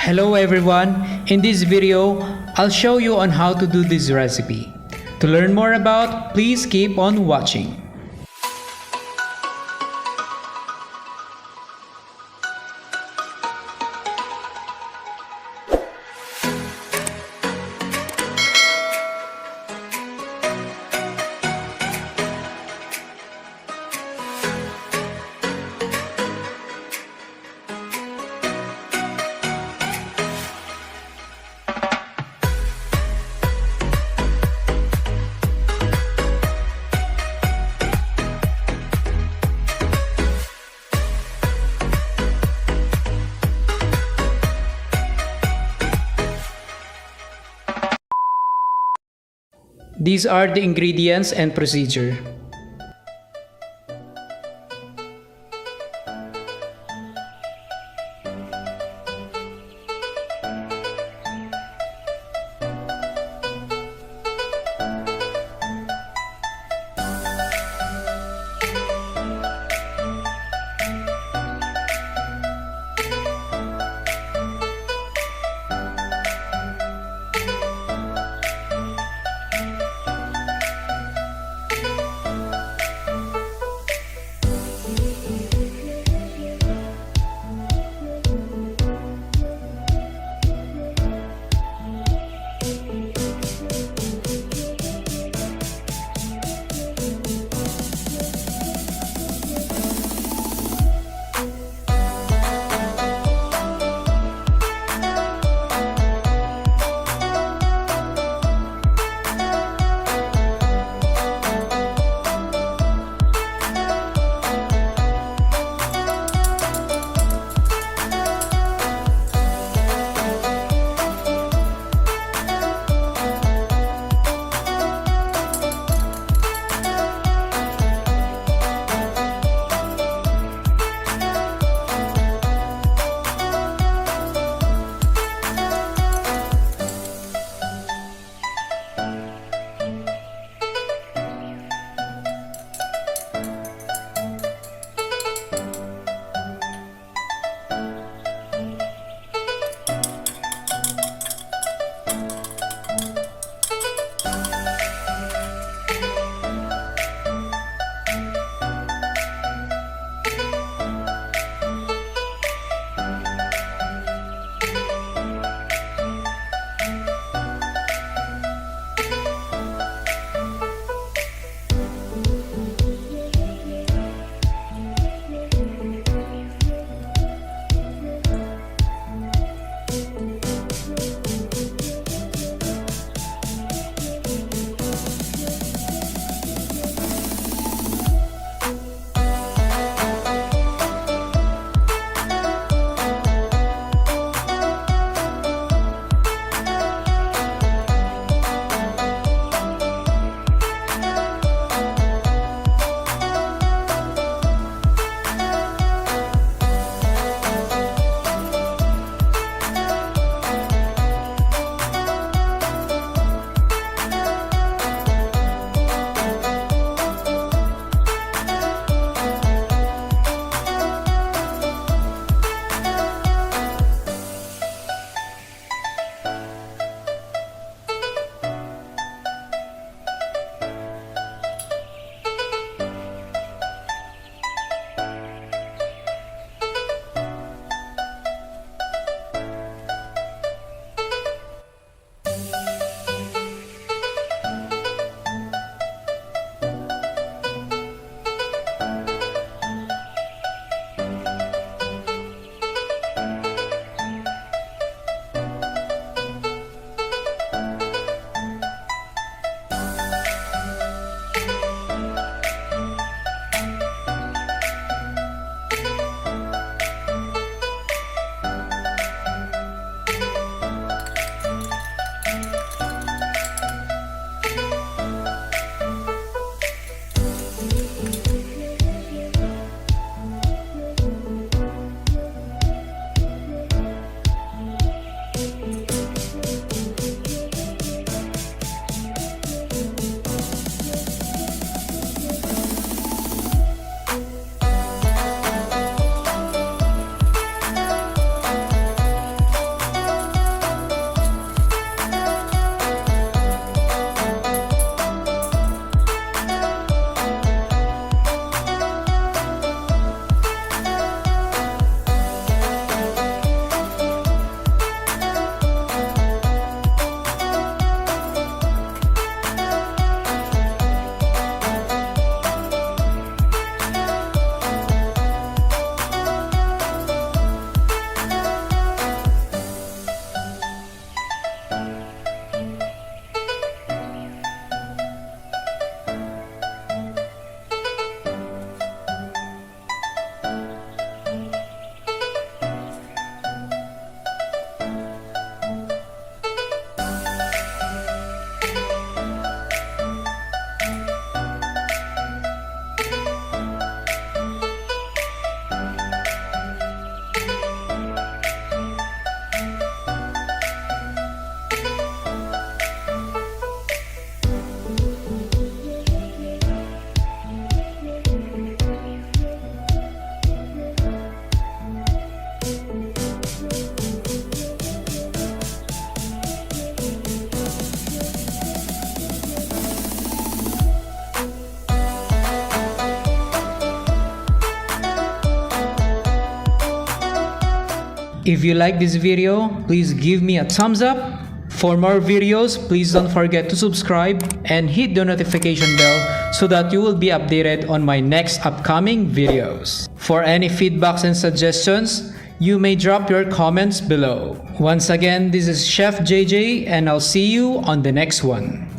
Hello everyone, in this video, I'll show you on how to do this recipe. To learn more about, please keep on watching. These are the ingredients and procedure. If you like this video, please give me a thumbs up. For more videos, please don't forget to subscribe and hit the notification bell so that you will be updated on my next upcoming videos. For any feedbacks and suggestions, you may drop your comments below. Once again, this is Chef JJ and I'll see you on the next one.